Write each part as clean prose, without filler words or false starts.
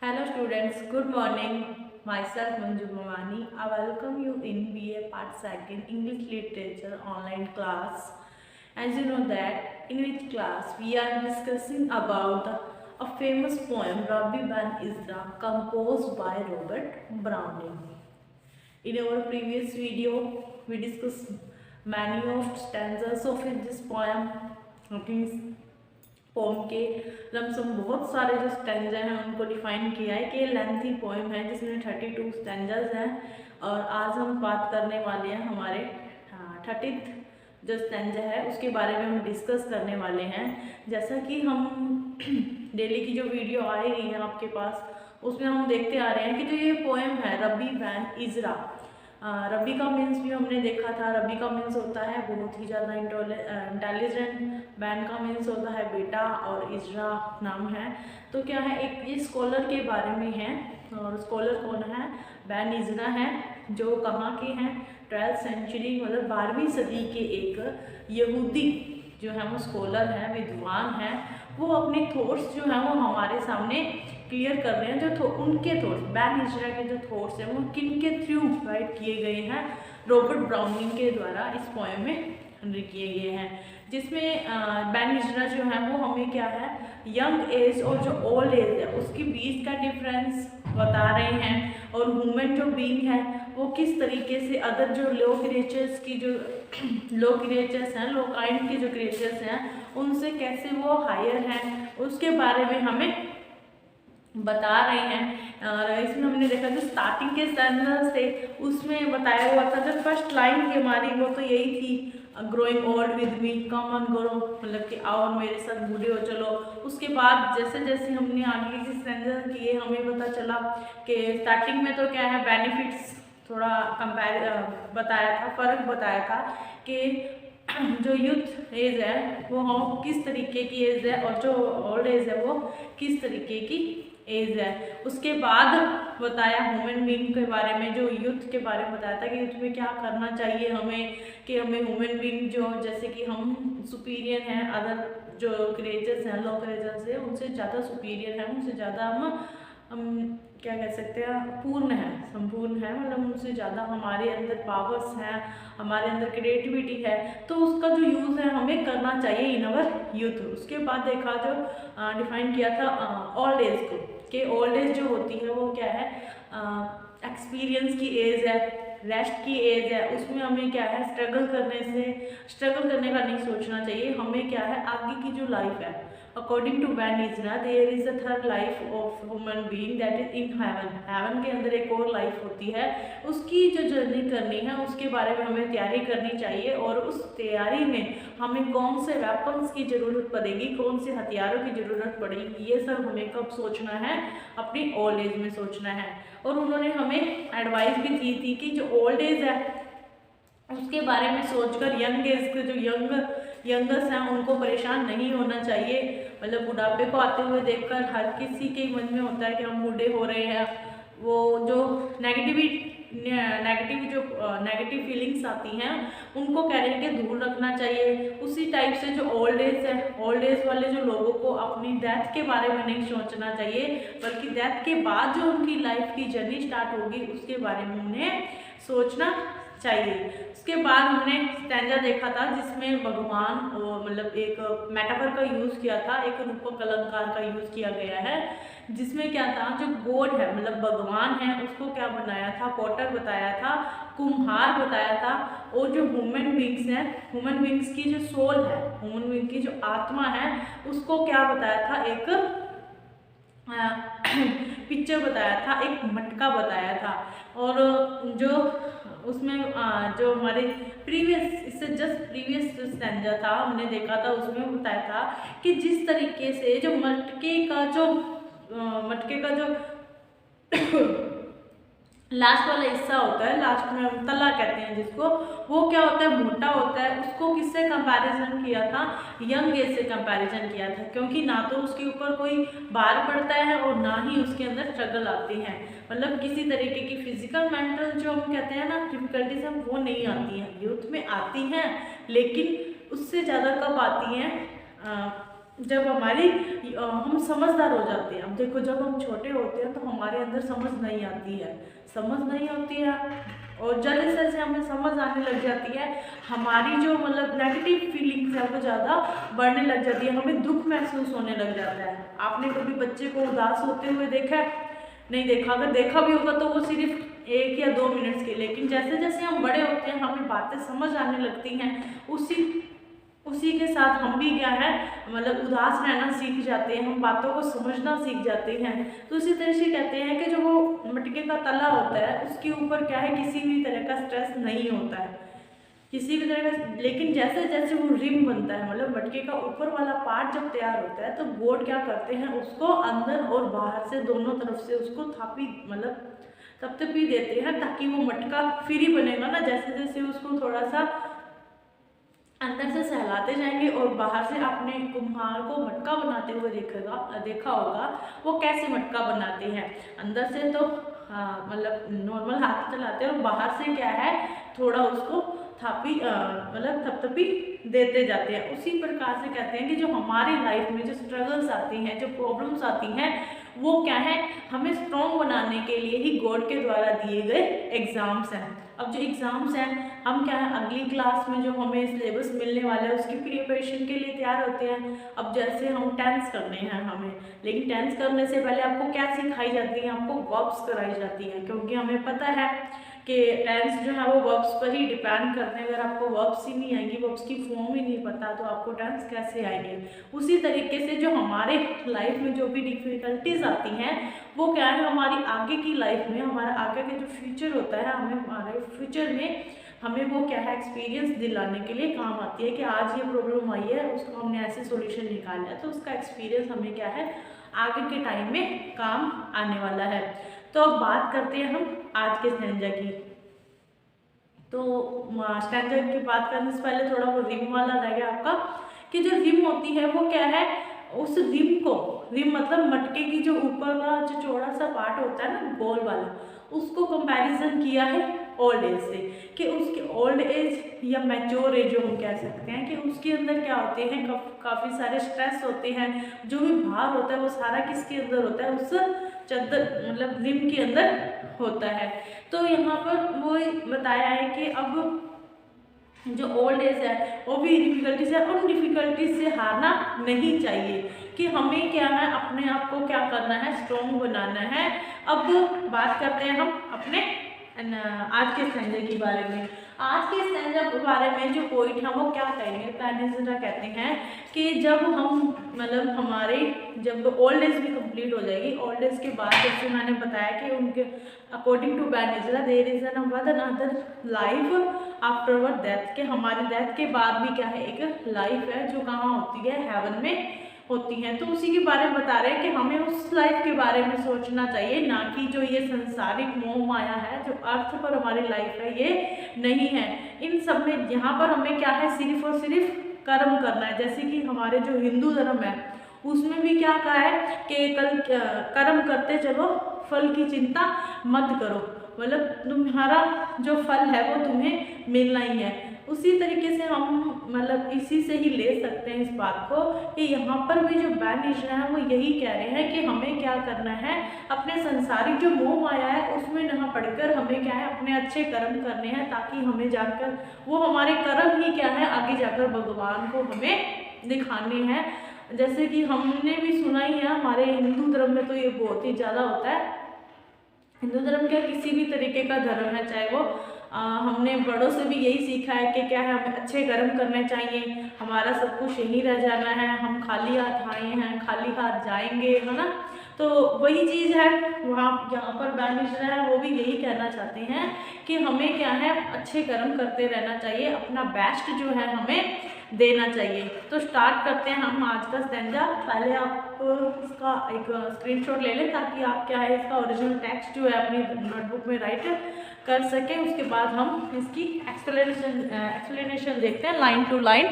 Hello students, good morning. Myself Manju Mamani. I welcome you in BA Part 2nd English Literature online class. As you know that in which class we are discussing about a famous poem Rabbi Ben Ezra composed by Robert Browning. In our previous video we discussed many of stanzas of this poem. Poem के lump sum बहुत सारे जो stanza हैं उनको define किया है कि lengthy poem है जिसमें 32 स्टेंजाज हैं। और आज हम बात करने वाले हैं हमारे 30th जो स्टेंजा है उसके बारे में हम डिस्कस करने वाले हैं। जैसा कि हम डेली की जो वीडियो आ रही है आपके पास उसमें हम देखते आ रहे हैं कि जो ये पोएम है रबी बैन इजरा, रबी का मीन्स भी हमने देखा था। रबी का मीन्स होता है बहुत ही ज़्यादा इंटेलिजेंट, बैन का मीन्स होता है बेटा और इजरा नाम है। तो क्या है, एक ये स्कॉलर के बारे में है। और स्कॉलर कौन है? बैन इजरा है, जो कहाँ के हैं? 12th सेंचुरी मतलब 12वीं सदी के एक यहूदी जो है वो स्कॉलर है, विद्वान है। वो अपने थॉट्स जो हैं वो हमारे सामने क्लियर कर रहे हैं। जो उनके थॉट्स, बैन इजरा के जो थॉट्स हैं वो किन के थ्रू राइट किए गए हैं? रॉबर्ट ब्राउनिंग के द्वारा इस पोएम में किए गए हैं। जिसमें बैन इजरा जो है वो हमें क्या है, यंग एज और जो ओल्ड एज है उसके बीच का डिफरेंस बता रहे हैं। और ह्यूमन जो बीइंग है वो किस तरीके से अदर जो लो क्रिएचर्स की जो लो क्रिएचर्स हैं, लो काइंड के जो क्रिएचर्स हैं उनसे कैसे वो हायर हैं उसके बारे में हमें बता रहे हैं। और इसमें हमने देखा जो स्टार्टिंग के स्टैंडर्ड्स थे उसमें बताया हुआ था, जो फर्स्ट लाइन थी हमारी वो तो यही थी, growing old with me, come on grow, मतलब कि आओ मेरे साथ बूढ़े हो चलो। उसके बाद जैसे जैसे हमने आगे के स्टैंडर्ड किए हमें पता चला कि स्टार्टिंग में तो क्या है, बेनिफिट्स थोड़ा बताया था, फ़र्क बताया था कि जो यूथ एज है वो हम किस तरीके की एज है और जो ओल्ड एज है वो किस तरीके की एज है। उसके बाद बताया ह्यूमन बीइंग के बारे में, जो यूथ के बारे में बताया था कि यूथ में क्या करना चाहिए हमें, कि हमें ह्यूमन बीइंग जो जैसे कि हम सुपीरियर हैं अदर जो क्रिएचर्स हैं, लो क्रिएचर्स हैं उनसे ज़्यादा सुपीरियर हैं, उनसे ज़्यादा हम क्या कह सकते हैं, पूर्ण है, संपूर्ण है, मतलब उनसे ज़्यादा हमारे अंदर पावर्स हैं, हमारे अंदर क्रिएटिविटी है, तो उसका जो यूज़ है हमें करना चाहिए इन अवर यूथ। उसके बाद देखा जो डिफाइन किया था ओल्ड एज को, कि ओल्ड एज जो होती है वो क्या है, एक्सपीरियंस की एज है, रेस्ट की एज है। उसमें हमें क्या है, स्ट्रगल करने का नहीं सोचना चाहिए। हमें क्या है, आगे की जो लाइफ है according to Ben Ezra there is a third life of human being that is in heaven. Heaven के अंदर एक और लाइफ होती है, उसकी जो जर्नी करनी है उसके बारे में हमें तैयारी करनी चाहिए। और उस तैयारी में हमें कौन से वेपन्स की ज़रूरत पड़ेगी, कौन से हथियारों की ज़रूरत पड़ेगी, ये सब हमें कब सोचना है, अपनी ओल्ड एज में सोचना है। और उन्होंने हमें एडवाइस भी दी थी कि जो ओल्ड एज है उसके बारे में सोचकर यंग एज के जो यंगर्स हैं उनको परेशान नहीं होना चाहिए। मतलब बुढ़ापे को आते हुए देखकर हर किसी के मन में होता है कि हम बूढ़े हो रहे हैं, वो जो नेगेटिव फीलिंग्स आती हैं उनको कह रहे हैं कि दूर रखना चाहिए। उसी टाइप से जो ओल्ड एज है, ओल्ड एज वाले जो लोगों को अपनी डेथ के बारे में नहीं सोचना चाहिए, बल्कि डेथ के बाद जो उनकी लाइफ की जर्नी स्टार्ट होगी उसके बारे में उन्हें सोचना चाहिए। उसके बाद हमने स्टैंजा देखा था जिसमें भगवान मतलब एक मेटाफर का यूज़ किया था, एक रूपक अलंकार का यूज़ किया गया है, जिसमें क्या था, जो गॉड है मतलब भगवान है उसको क्या बनाया था, पॉटर बताया था, कुम्हार बताया था। और जो ह्यूमन बींग्स हैं, ह्यूमन बींग्स की जो सोल है, ह्यूमन बींग की जो आत्मा है उसको क्या बताया था, एक पिक्चर बताया था, एक मटका बताया था। और जो उसमें जो हमारे इससे जस्ट प्रीवियस स्टैंजा था हमने देखा था, उसमें बताया था कि जिस तरीके से जो मटके का जो लास्ट वाला हिस्सा होता है, लास्ट में हम तला कहते हैं जिसको, वो क्या होता है, मोटा होता है। उसको किससे कंपैरिजन किया था, यंग एज से कंपैरिजन किया था, क्योंकि ना तो उसके ऊपर कोई भार पड़ता है और ना ही उसके अंदर स्ट्रगल आती है। मतलब किसी तरीके की फिजिकल मेंटल जो हम कहते हैं ना डिफिकल्टीज हम वो नहीं आती हैं, यूथ में आती हैं, लेकिन उससे ज़्यादा कब आती हैं, जब हमारी हम समझदार हो जाते हैं। अब देखो जब हम छोटे होते हैं तो हमारे अंदर समझ नहीं आती है, समझ नहीं होती है, और जल्दी से हमें समझ आने लग जाती है, हमारी जो मतलब नेगेटिव फीलिंग्स है वो ज़्यादा बढ़ने लग जाती है, हमें दुख महसूस होने लग जाता है। आपने कभी बच्चे को उदास होते हुए देखा है? नहीं देखा। अगर देखा भी होगा तो वो सिर्फ 1 या 2 मिनट्स के। लेकिन जैसे जैसे हम बड़े होते हैं हमें बातें समझ आने लगती हैं, उसी के साथ हम भी क्या है मतलब उदास रहना सीख जाते हैं, हम बातों को समझना सीख जाते हैं। तो इसी तरह से कहते हैं कि जो वो मटके का तला होता है उसके ऊपर क्या है किसी भी तरह का स्ट्रेस नहीं होता है, किसी भी तरह का। लेकिन जैसे जैसे वो रिम बनता है मतलब मटके का ऊपर वाला पार्ट जब तैयार होता है तो बोर्ड क्या करते हैं उसको अंदर और बाहर से दोनों तरफ से उसको थापी मतलब तपतपी देते हैं ताकि वो मटका फ्री बनेगा ना। जैसे जैसे उसको थोड़ा सा अंदर से सहलाते जाएंगे और बाहर से आपने कुम्हार को मटका बनाते हुए देखा होगा वो कैसे मटका बनाते हैं। अंदर से तो मतलब नॉर्मल हाथ चलाते हैं और बाहर से क्या है थोड़ा उसको मतलब थपथपी देते जाते हैं। उसी प्रकार से कहते हैं कि जो हमारी लाइफ में जो स्ट्रगल्स आती हैं, जो प्रॉब्लम्स आती हैं, वो क्या है हमें स्ट्रॉन्ग बनाने के लिए ही गॉड के द्वारा दिए गए एग्जाम्स हैं। अब जो एग्ज़ाम्स हैं हम क्या है अगली क्लास में जो हमें सिलेबस मिलने वाला है उसकी प्रिपरेशन के लिए तैयार होते हैं। अब जैसे हम टेंस करने हैं हमें, लेकिन टेंस करने से पहले आपको क्या सिखाई जाती है, आपको वर्ब्स कराई जाती हैं, क्योंकि हमें पता है कि टेंस जो है वो वर्ब्स पर ही डिपेंड करते हैं। अगर आपको वर्ब्स ही नहीं आएंगी, वर्ब्स की फॉर्म ही नहीं पता तो आपको टेंस कैसे आएंगे। उसी तरीके से जो हमारे लाइफ में जो भी डिफ़िकल्टीज आती हैं वो क्या है हमारी आगे की लाइफ में, हमारा आगे का जो फ्यूचर होता है, हमें हमारे फ्यूचर में हमें वो क्या है एक्सपीरियंस दिलाने के लिए काम आती है कि आज ये प्रॉब्लम आई है उसको हमने ऐसे सॉल्यूशन निकाला है, तो उसका एक्सपीरियंस हमें क्या है आगे के टाइम में काम आने वाला है। तो अब बात करते हैं हम आज के स्टैंजा की। तो स्टैंजा की बात करने से पहले थोड़ा वो रिम वाला रह गया आपका कि जो रिम होती है वो क्या है, उस रिम मतलब मटके की जो ऊपर का जो चौड़ा सा पार्ट होता है ना गोल वाला, उसको कंपैरिजन किया है ओल्ड एज से कि उसके ओल्ड एज या मैच्योर एज जो हम कह सकते हैं कि उसके अंदर क्या होते हैं काफ़ी सारे स्ट्रेस होते हैं, जो भी भार होता है वो सारा किसके अंदर होता है, उस चद्दर मतलब रिम के अंदर होता है। तो यहाँ पर वो बताया है कि अब जो ओल्ड एज है वो भी डिफिकल्टीज है, उन डिफिकल्टीज से हारना नहीं चाहिए कि हमें क्या है अपने आप को क्या करना है स्ट्रॉन्ग बनाना है। अब बात करते हैं हम अपने आज के स्टैंजा के बारे में। आज के स्टैंजा के बारे में जो पोइट है वो क्या कहेंगे, पेनिन्सुला कहते हैं कि जब हम मतलब हमारे जब ओल्ड एज भी कंप्लीट हो जाएगी, ओल्ड एज के बाद जैसे मैंने बताया कि उनके according to peninsula there is another life after death, के हमारी डेथ के बाद भी क्या है एक लाइफ है जो कहाँ होती है हेवन में होती हैं। तो उसी के बारे में बता रहे हैं कि हमें उस लाइफ के बारे में सोचना चाहिए, ना कि जो ये संसारिक मोह माया है जो अर्थ पर हमारी लाइफ है ये नहीं है। इन सब में यहाँ पर हमें क्या है सिर्फ और सिर्फ कर्म करना है। जैसे कि हमारे जो हिंदू धर्म है उसमें भी क्या कहा है कि कर्म करते चलो फल की चिंता मत करो, मतलब तुम्हारा जो फल है वो तुम्हें मिलना ही है। उसी तरीके से हम मतलब इसी से ही ले सकते हैं इस बात को कि यहाँ पर भी जो बैनिशर है वो यही कह रहे हैं कि हमें क्या करना है अपने संसारिक जो मोह माया है उसमें ना पढ़कर हमें क्या है अपने अच्छे कर्म करने हैं, ताकि हमें जाकर वो हमारे कर्म ही क्या है आगे जाकर भगवान को हमें दिखाने हैं। जैसे कि हमने भी सुना ही है हमारे हिंदू धर्म में तो ये बहुत ही ज़्यादा होता है। हिंदू धर्म क्या किसी भी तरीके का धर्म है चाहे वो हमने बड़ों से भी यही सीखा है कि क्या है हमें अच्छे कर्म करने चाहिए, हमारा सब कुछ यहीं रह जाना है, हम खाली हाथ आए हैं खाली हाथ जाएंगे, है ना। तो वही चीज़ है वहाँ यहाँ पर बैनिशर है वो भी यही कहना चाहते हैं कि हमें क्या है अच्छे कर्म करते रहना चाहिए, अपना बेस्ट जो है हमें देना चाहिए। तो स्टार्ट करते हैं हम आज का स्टैंजा। पहले आप इसका एक स्क्रीनशॉट ले लें ताकि आप क्या है इसका ओरिजिनल टेक्स्ट जो है अपनी नोटबुक में राइट कर सकें। उसके बाद हम इसकी एक्सप्लेनेशन देखते हैं लाइन टू लाइन।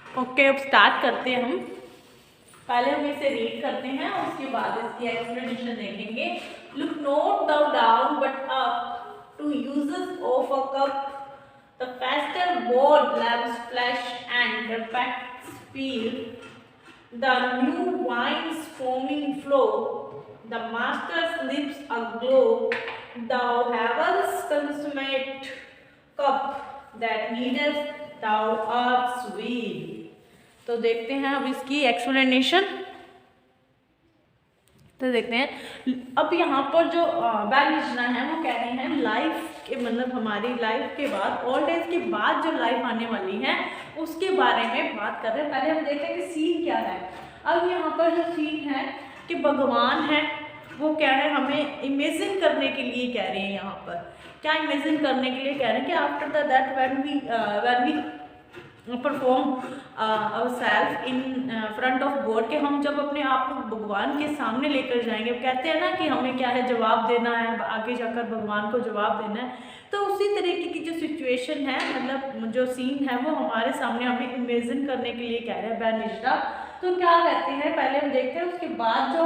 ओके अब स्टार्ट करते हैं हम। पहले हम इसे रीड करते हैं और उसके बाद इसकी एक्सप्लेनेशन देखेंगे। Look not down but up to uses of a cup The festal board lamps flash and trumpets peal, the new wine's foaming flow, the master's lips aglow, thou heaven's consummate cup that needeth thou art sweet. तो देखते हैं अब इसकी explanation. तो देखते हैं अब यहाँ पर जो बैनिशना है वो कह रहे हैं लाइफ के मतलब हमारी लाइफ के बाद, ओल्ड एज के बाद जो लाइफ आने वाली है उसके बारे में बात कर रहे हैं। पहले हम देखते हैं कि सीन क्या है। अब यहाँ पर जो सीन है कि भगवान है वो क्या है, हमें इमेजिन करने के लिए कह रहे हैं। यहाँ पर क्या इमेजिन करने के लिए कह रहे हैं कि after that when we perform self in front of God, के हम जब अपने आप को भगवान के सामने लेकर जाएंगे। कहते हैं ना कि हमें क्या है जवाब देना है, आगे जाकर भगवान को जवाब देना है। तो उसी तरीके की जो सिचुएशन है मतलब जो सीन है वो हमारे सामने हमें इमेजिन करने के लिए कह रहे हैं बैनिशा। तो क्या कहते हैं पहले हम देखते हैं, उसके बाद जो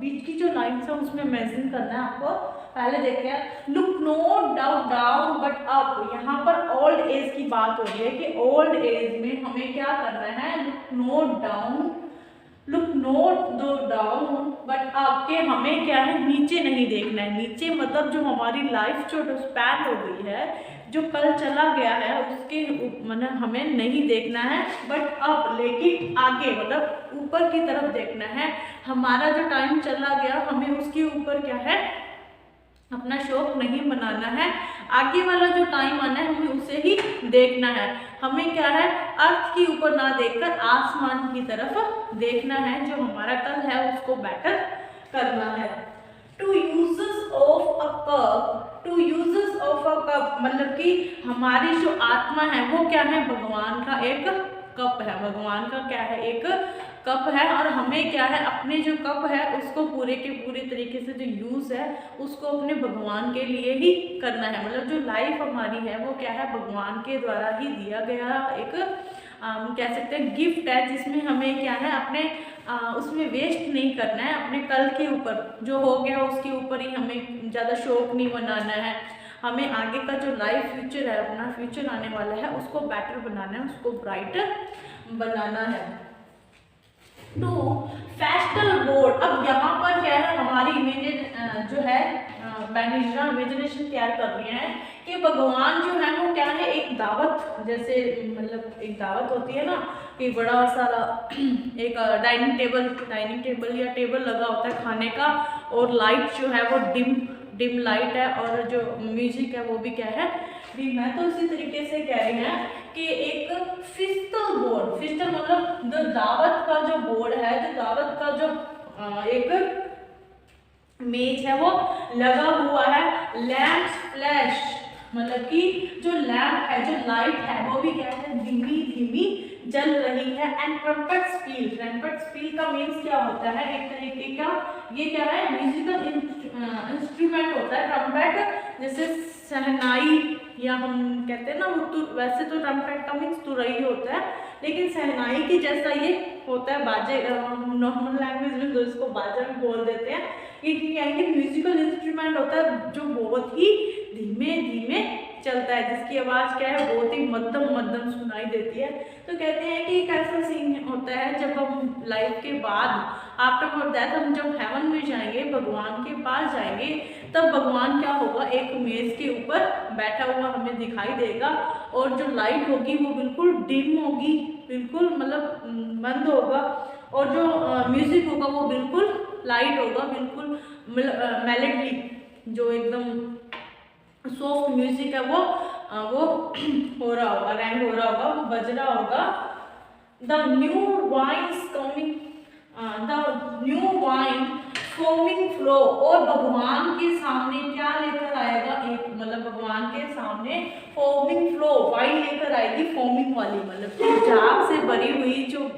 बीच की जो लाइन्स है उसमें इमेजिन करना है आपको। पहले देखते हैं look not down but up. यहाँ पर ओल्ड एज की बात हो रही है कि ओल्ड एज में हमें क्या करना है, look not down but up, के हमें क्या है नीचे नहीं देखना है। नीचे मतलब जो हमारी लाइफ जो स्पैन हो गई है, जो कल चला गया है उसके मतलब हमें नहीं देखना है, बट अब लेकिन आगे मतलब ऊपर की तरफ देखना है। हमारा जो टाइम चला गया हमें उसके ऊपर क्या है अपना शौक नहीं बनाना है, आगे वाला जो टाइम आना है हमें उसे ही देखना है। हमें क्या है अर्थ के ऊपर ना देखकर आसमान की तरफ देखना है, जो हमारा कल है उसको बेटर करना है। Two uses of a cup मतलब कि हमारी जो आत्मा है वो क्या है भगवान का एक कप है, भगवान का क्या है एक कप है। और हमें क्या है अपने जो कप है उसको पूरे के पूरे तरीके से जो यूज़ है उसको अपने भगवान के लिए ही करना है। मतलब जो लाइफ हमारी है वो क्या है भगवान के द्वारा ही दिया गया एक कह सकते हैं गिफ्ट है, जिसमें हमें क्या है अपने उसमें वेस्ट नहीं करना है। अपने कल के ऊपर जो हो गया उसके ऊपर ही हमें ज़्यादा शौक नहीं बनाना है। हमें आगे का जो लाइफ फ्यूचर है अपना फ्यूचर आने वाला है उसको बेटर बनाना है, उसको ब्राइटर बनाना है। तो फेस्टल बोर्ड, अब यहाँ पर क्या है हमारी जो है बैनिशा इमेजिनेशन तैयार कर रही है कि भगवान जो है वो क्या है एक दावत, जैसे मतलब एक दावत होती है ना कि बड़ा सारा एक डाइनिंग टेबल या टेबल लगा होता है खाने का, और लाइट जो है वो डिम लाइट है, और जो म्यूजिक है वो भी क्या है डिम है। तो इसी तरीके से कह रहे हैं कि एक फिस्टल बोर्ड, फिस्टल मतलब जो दावत का जो बोर्ड है, जो दावत का जो एक मेज है वो लगा हुआ है। लैम्प फ्लैश मतलब कि जो लैम्प है जो लाइट है वो भी क्या है धीमी धीमी जल रही है। एंड ट्रम्पेट स्पील का मीन्स क्या होता है एक तरीके का ये क्या है म्यूजिकल इंस्ट्रूमेंट होता है। ट्रम्पेट जैसे शहनाई या हम कहते हैं ना वो वैसे तो ट्रम्पेट का मीन्स तुरई होता है, लेकिन शहनाई की जैसा ये होता है बाजे, नॉर्मल लैंग्वेज में तो इसको बाजा भी बोल देते हैं। ये म्यूजिकल इंस्ट्रूमेंट होता है जो बहुत ही धीमे धीमे चलता है, जिसकी आवाज़ क्या है बहुत ही मध्यम सुनाई देती है। तो कहते हैं कि एक ऐसा सीन होता है जब हम लाइफ के बाद आफ्टर डेथ हम जब हेवन में जाएंगे भगवान के पास जाएंगे, तब भगवान क्या होगा एक मेज के ऊपर बैठा हुआ हमें दिखाई देगा, और जो लाइट होगी वो बिल्कुल डिम होगी, बिल्कुल मतलब बंद होगा, और जो म्यूजिक होगा वो बिल्कुल लाइट होगा, बिल्कुल मेलोडी जो एकदम सॉफ्ट म्यूजिक है वो हो रहा होगा, रैंग हो रहा होगा, वो बज रहा होगा। The new wines coming, the new wine foaming flow, और भगवान के सामने क्या लेकर आएगा एक मतलब भगवान के सामने फोमिंग फ्लो वाइन लेकर आएगी, फोमिंग वाली मतलब झाग से भरी हुई जो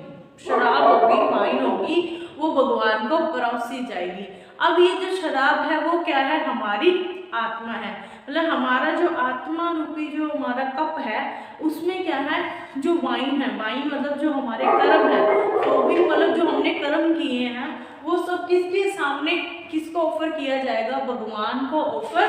शराब होगी वाइन होगी वो भगवान को परोसी जाएगी। अब ये जो शराब है वो क्या है हमारी आत्मा है, मतलब हमारा जो आत्मा रूपी जो हमारा कप है उसमें क्या है जो वाइन है, वाइन मतलब जो हमारे कर्म है, तो भी मतलब जो हमने कर्म किए हैं वो सब किसके सामने किसको ऑफर किया जाएगा, भगवान को ऑफर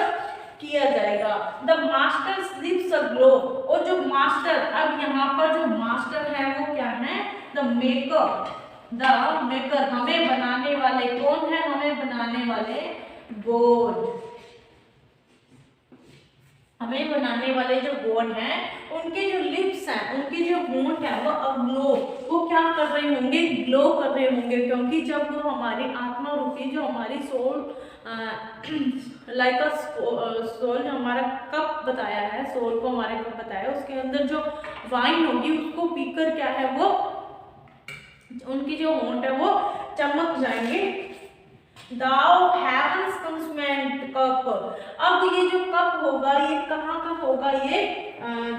किया जाएगा। द मास्टर स्लीप्स अ ग्लो, और जो मास्टर, अब यहाँ पर जो मास्टर है वो क्या है, द मेकर, हमें बनाने वाले कौन है, हमें बनाने वाले गॉड, हमें बनाने वाले जो गॉड हैं उनके जो लिप्स हैं, उनके जो होंठ है वो ग्लो, वो क्या कर रहे होंगे, ग्लो कर रहे होंगे, क्योंकि जब वो हमारी आत्मा रूपी जो हमारी सोल, लाइक अ सोल, जो हमारा कप बताया है, सोल को हमारे कप बताया, उसके अंदर जो वाइन होगी उसको पीकर क्या है वो उनकी जो होंठ है वो चमक जाएंगे। Thou heavens consuming cup, अब ये जो कप होगा ये कहाँ का होगा, ये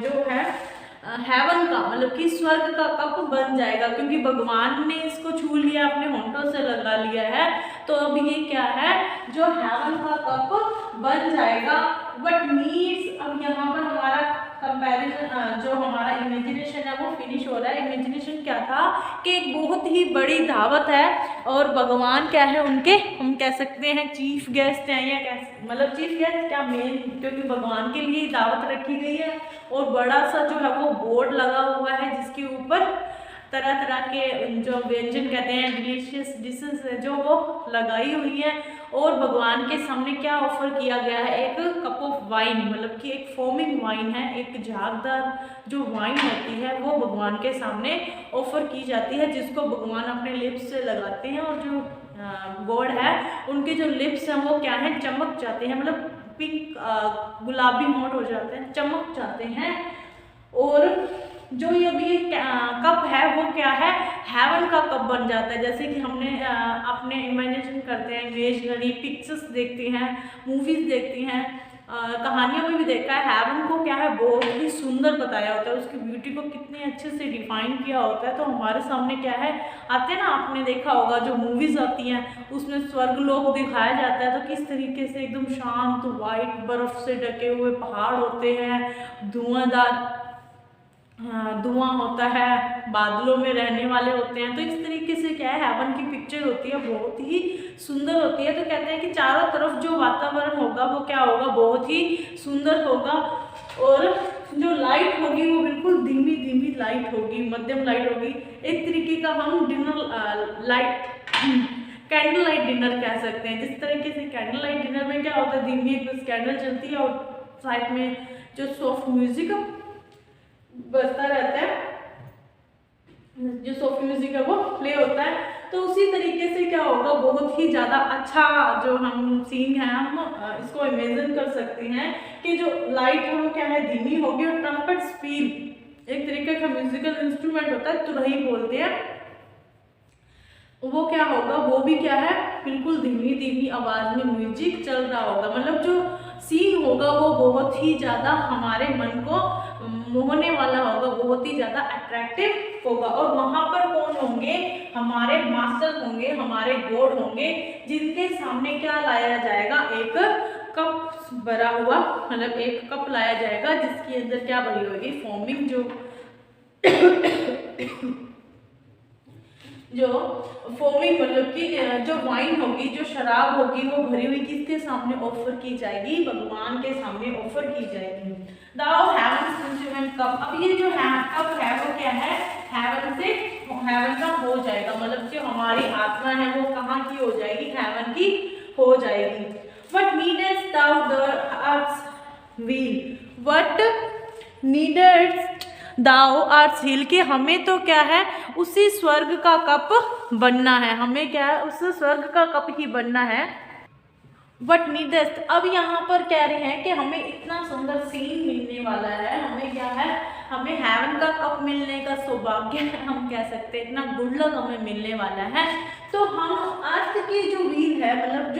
जो है हेवन का, मतलब कि स्वर्ग का कप बन जाएगा, क्योंकि भगवान ने इसको छू लिया, अपने होंठों से लगा लिया है, तो अब ये क्या है, जो हेवन का कप बन जाएगा। बट नीड्स, अब यहाँ पर हमारा कंपैरिजन, जो हमारा इमेजिनेशन है वो फिनिश हो रहा है। इमेजिनेशन क्या था कि एक बहुत ही बड़ी दावत है और भगवान क्या है उनके, हम कह सकते हैं चीफ गेस्ट हैं, या मतलब चीफ गेस्ट क्या, मेन, क्योंकि भगवान के लिए दावत रखी गई है और बड़ा सा जो है वो बोर्ड लगा हुआ है जिसके ऊपर तरह तरह के जो व्यंजन कहते हैं, डिलीशियस डिशेस है जो वो लगाई हुई है, और भगवान के सामने क्या ऑफर किया गया है, एक कप ऑफ वाइन, मतलब कि एक फोमिंग वाइन है, एक झागदार जो वाइन होती है वो भगवान के सामने ऑफर की जाती है, जिसको भगवान अपने लिप्स से लगाते हैं, और जो गॉड है उनके जो लिप्स हैं वो क्या है, चमक जाते हैं, मतलब पिंक गुलाबी मोड हो जाते हैं, चमक जाते हैं। और जो ये भी कप है वो क्या है, हेवन का कप बन जाता है। जैसे कि हमने अपने इमेजिनेशन करते हैं, इमेजिनरी पिक्चर्स देखते हैं, मूवीज देखते हैं, कहानियों में भी देखा है, हेवन को क्या है बहुत ही सुंदर बताया होता है, उसकी ब्यूटी को कितने अच्छे से डिफाइन किया होता है। तो हमारे सामने क्या है आते हैं ना, आपने देखा होगा जो मूवीज आती हैं उसमें स्वर्ग लोक दिखाया जाता है, तो किस तरीके से एकदम शांत वाइट बर्फ से ढके हुए पहाड़ होते हैं, धुआंधार धुआं होता है, बादलों में रहने वाले होते हैं, तो इस तरीके से क्या है हेवन की पिक्चर होती है, बहुत ही सुंदर होती है। तो कहते हैं कि चारों तरफ जो वातावरण होगा वो क्या होगा, बहुत ही सुंदर होगा, और जो लाइट होगी वो बिल्कुल धीमी धीमी लाइट होगी, मध्यम लाइट होगी, एक तरीके का हम dinner light candle light dinner कह सकते हैं। जिस तरीके से कैंडल लाइट डिनर में क्या होता है, धीमी एक बस कैंडल चलती है और साइड में जो सॉफ्ट म्यूजिक बजता रहता है, जो सॉफ्ट म्यूजिक है वो प्ले होता है, तो उसी तरीके से क्या होगा, बहुत ही ज़्यादा अच्छा जो हम सीन है हम इसको इमेजिन कर सकते हैं कि जो लाइट है वो क्या है धीमी होगी, और ट्रम्पेट स्पीड एक तरीके का म्यूजिकल इंस्ट्रूमेंट होता है, तुरही बोलते हैं, वो क्या होगा, वो भी क्या है बिल्कुल धीमी धीमी आवाज में म्यूजिक चल रहा होगा, मतलब जो सीन होगा वो बहुत ही ज़्यादा हमारे मन को मोहने वाला होगा, बहुत ही ज़्यादा अट्रैक्टिव होगा। और वहाँ पर कौन होंगे, हमारे मास्टर होंगे, हमारे गॉड होंगे, जिनके सामने क्या लाया जाएगा, एक कप भरा हुआ, मतलब एक कप लाया जाएगा जिसके अंदर क्या भरी होगी, फोमिंग जो फोमिंग मतलब कि जो वाइन होगी, जो शराब होगी वो भरी हुई किसके सामने ऑफर की जाएगी, भगवान के सामने ऑफर की जाएगी। Thou heavens consuming cup, अब ये जो कप है वो क्या है, हेवन का हो जाएगा, मतलब जो हमारी आत्मा है वो कहाँ की हो जाएगी, हेवन की हो जाएगी। What needest thou the earth's wheel, what needest दाओ अर्थ हिल के, हमें तो क्या है उसी स्वर्ग का कप बनना है, हमें क्या है उस स्वर्ग का कप ही बनना है। बट नीडेस्ट, अब यहाँ पर कह रहे हैं कि हमें इतना सुंदर सीन मिलने वाला है, हमें क्या है, हमें हेवन का कप मिलने का सौभाग्य हम कह सकते हैं, इतना गुड लक हमें मिलने वाला है। तो हम अर्थ की जो व्हील है, मतलब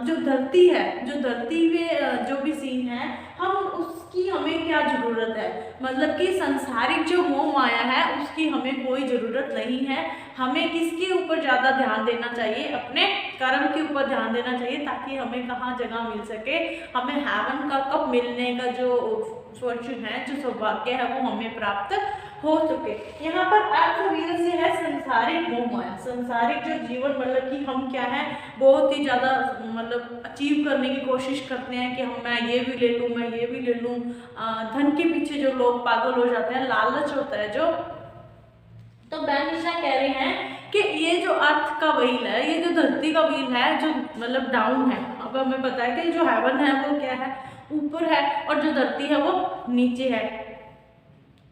जो धरती है, जो धरती में जो भी सीन है, हम उसकी हमें क्या ज़रूरत है, मतलब कि संसारिक जो मोह माया है उसकी हमें कोई ज़रूरत नहीं है। हमें किसके ऊपर ज़्यादा ध्यान देना चाहिए, अपने कर्म के ऊपर ध्यान देना चाहिए, ताकि हमें कहाँ जगह मिल सके, हमें हेवन का कप मिलने का जो फॉर्चून है, जो सौभाग्य है वो हमें प्राप्त हो चुके। यहाँ पर अर्थ व्हील से है संसारिक मोह माया, संसारिक जो जीवन मतलब कि हम क्या है बहुत ही ज़्यादा मतलब अचीव करने की कोशिश करते हैं कि हम मैं ये भी ले लूँ, मैं ये भी ले लूँ। धन के पीछे जो लोग पागल हो जाते हैं, लालच होता है जो। तो बेनिशा कह रहे हैं कि ये जो अर्थ का व्हील है, ये जो धरती का व्हील है जो मतलब डाउन है। अब हमें पता है कि जो हेवन है वो क्या है, ऊपर है, और जो धरती है वो नीचे है।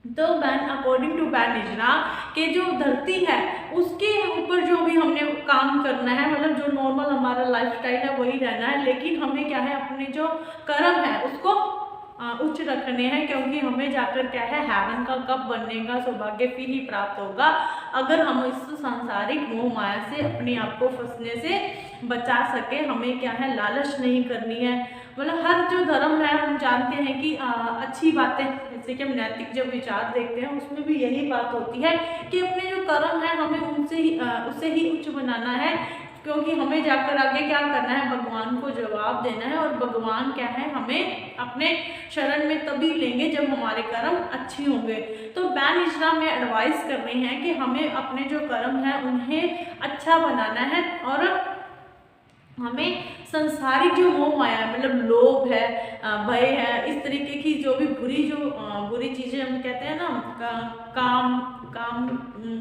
तो अकॉर्डिंग टू बेनिशा के जो धरती है उसके ऊपर जो भी हमने काम करना है, मतलब जो नॉर्मल हमारा लाइफस्टाइल है वही रहना है, लेकिन हमें क्या है अपने जो कर्म है उसको उच्च रखने हैं, क्योंकि हमें जाकर क्या है हेवन का कप बनने का सौभाग्य फिर ही प्राप्त होगा अगर हम इस सांसारिक मोह माया से अपने आप को फंसने से बचा सके। हमें क्या है लालच नहीं करनी है। मतलब हर जो धर्म है हम जानते हैं कि अच्छी बातें, जैसे कि हम नैतिक जब विचार देखते हैं उसमें भी यही बात होती है कि अपने जो कर्म है हमें उससे ही उच्च बनाना है, क्योंकि हमें जाकर आगे क्या करना है, भगवान को जवाब देना है। और भगवान क्या है हमें अपने शरण में तभी लेंगे जब हमारे कर्म अच्छे होंगे। तो बेनिशा में एडवाइस कर रहे हैं कि हमें अपने जो कर्म है उन्हें अच्छा बनाना है, और हमें संसारिक जो मोह माया है मतलब लोभ है, भय है, इस तरीके की जो भी बुरी चीजें हम कहते हैं ना,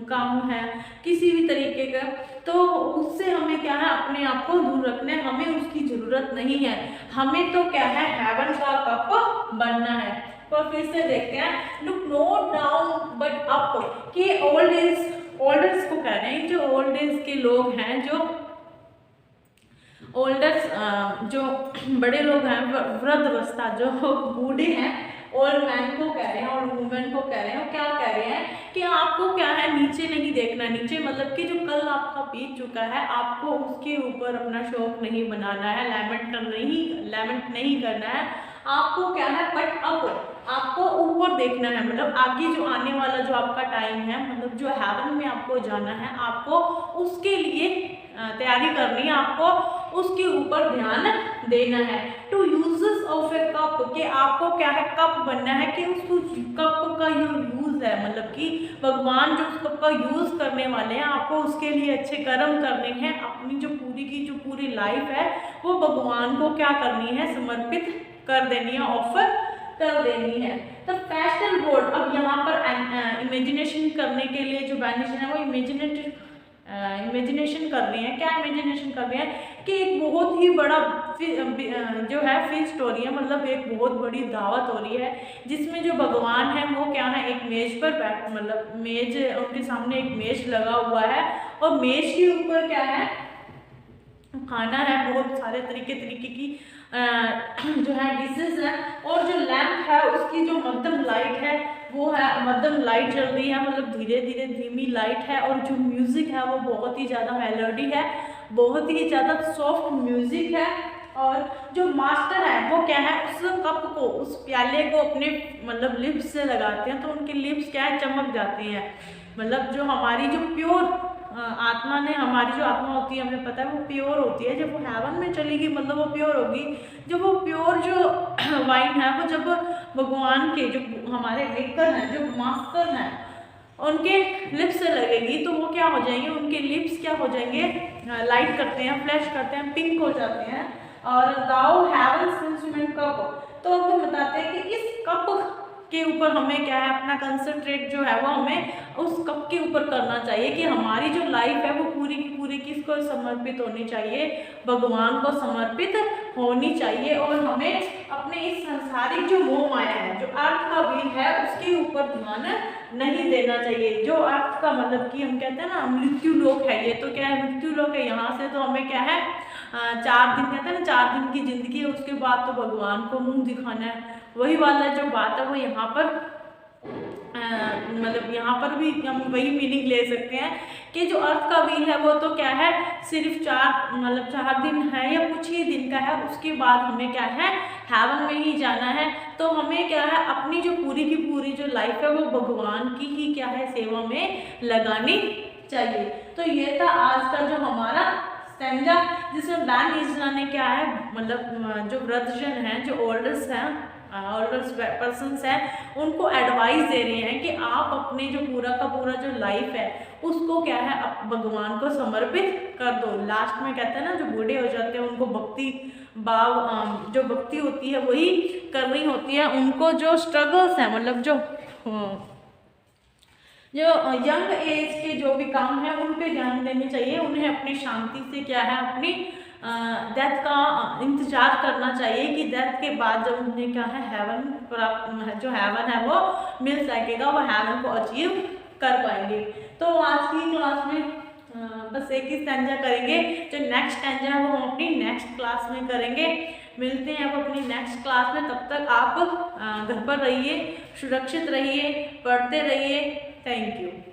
काम है किसी भी तरीके का, तो उससे हमें क्या है अपने आप को दूर रखना है। हमें उसकी जरूरत नहीं है, हमें तो क्या है हेवन का कप बनना है। तो फिर से देखते हैं, look not down but up, कि ओल्डर्स को कह रहे हैं, जो ओल्ड एज के लोग हैं, जो ओल्डर्स जो बड़े लोग हैं, वृद्ध अवस्था जो बूढ़े हैं, ओल्ड मैन को कह रहे हैं और वुमेन को कह रहे हैं, क्या कह रहे हैं कि आपको क्या है नीचे नहीं देखना। नीचे मतलब कि जो कल आपका बीत चुका है आपको उसके ऊपर अपना शौक नहीं बनाना है, लैमेंट नहीं करना है। आपको क्या है बट अप, आपको ऊपर देखना है, मतलब आगे जो आने वाला जो आपका टाइम है, मतलब जो हेवन में आपको जाना है, आपको उसके लिए तैयारी करनी है, आपको उसके ऊपर ध्यान देना है। Two uses of a cup, कि आपको क्या है कप बनना है, कि उस कप का जो यूज है मतलब कि भगवान जो उस कप का यूज करने वाले हैं, आपको उसके लिए अच्छे कर्म करने हैं। अपनी जो पूरी लाइफ है वो भगवान को क्या करनी है, समर्पित कर देनी है, ऑफर कर देनी है। तो फैशनल बोर्ड, अब यहाँ पर इमेजिनेशन करने के लिए जो बेनिशा है वो इमेजिनेशन कर रही हैं। क्या इमेजिनेशन कर रहे हैं कि एक बहुत ही बड़ा जो है फीस्ट हो रही है, मतलब एक बहुत बड़ी दावत हो रही है, जिसमें जो भगवान है वो क्या है एक मेज पर मतलब मेज, उनके सामने एक मेज लगा हुआ है, और मेज के ऊपर क्या है खाना है, बहुत सारे तरीके की जो है डिशेज है, और जो लैंप है उसकी जो मध्यम लाइट है वो है, मध्यम लाइट जल रही है, मतलब धीरे धीरे धीमी लाइट है, और जो म्यूजिक है वो बहुत ही ज़्यादा मेलोडी है, बहुत ही ज़्यादा सॉफ्ट म्यूजिक है। और जो मास्टर है वो क्या है उस कप को, उस प्याले को अपने मतलब लिप्स से लगाते हैं, तो उनके लिप्स क्या है चमक जाती हैं। मतलब जो हमारी जो प्योर आत्मा ने, हमारी जो आत्मा होती है हमें पता है वो प्योर होती है, जब वो हेवन में चलेगी मतलब वो प्योर होगी। जब वो प्योर जो वाइन है वो जब भगवान के जो हमारे मेकर हैं, जो मास्टर हैं, उनके लिप्स से लगेगी तो वो क्या हो जाएंगे, उनके लिप्स क्या हो जाएंगे, लाइट करते हैं, फ्लैश करते हैं, पिंक हो जाते हैं। और दाउ हैवंस कंज्यूमेंट कप, तो वो बताते हैं कि इस कप के ऊपर हमें क्या है अपना कंसंट्रेट जो है वो हमें उस कप के ऊपर करना चाहिए, कि हमारी जो लाइफ है वो पूरी की पूरी किसको समर्पित होनी चाहिए, भगवान को समर्पित होनी चाहिए। और हमें अपने इस संसारिक जो मोह माया है, जो अर्थ का व्हील है, उसके ऊपर ध्यान नहीं देना चाहिए। जो अर्थ का मतलब कि हम कहते हैं ना मृत्यु लोक है, ये तो क्या है मृत्यु लोक है, यहाँ से तो हमें क्या है 4 दिन कहते हैं ना 4 दिन की जिंदगी है, उसके बाद तो भगवान को मुंह दिखाना है। वही वाला जो बात है वो यहाँ पर मतलब यहाँ पर भी हम वही मीनिंग ले सकते हैं कि जो अर्थ का व्हील है वो तो क्या है सिर्फ 4 दिन है या कुछ ही दिन का है, उसके बाद हमें क्या है हेवन में ही जाना है। तो हमें क्या है अपनी जो पूरी की पूरी जो लाइफ है वो भगवान की ही क्या है सेवा में लगानी चाहिए। तो ये था आज का जो हमारा स्टैंजा, जिसमें बेनिशा ने क्या है मतलब जो वृद्धजन हैं, जो ओल्डर्स हैं, ओल्डर पर्सन्स हैं उनको एडवाइस दे रहे हैं कि आप अपने जो पूरा का पूरा जो लाइफ है उसको क्या है भगवान को समर्पित कर दो। लास्ट में कहते हैं ना जो बूढ़े हो जाते हैं उनको भक्ति भाव जो भक्ति होती है वही करनी होती है, उनको जो स्ट्रगल्स हैं मतलब जो यंग एज के जो भी काम है उन पे ध्यान देनी चाहिए, उन्हें अपनी शांति से क्या है अपनी डेथ का इंतजार करना चाहिए कि डेथ के बाद जब उन्हें क्या है हेवन प्राप्त जो हेवन है वो मिल सकेगा, वो हेवन को अचीव कर पाएंगे। तो आज की क्लास में बस एक ही स्टैंजा करेंगे, जो नेक्स्ट स्टैंजा है वो हम अपनी नेक्स्ट क्लास में करेंगे। मिलते हैं अब अपनी नेक्स्ट क्लास में, तब तक आप घर पर रहिए, सुरक्षित रहिए, पढ़ते रहिए। Thank you.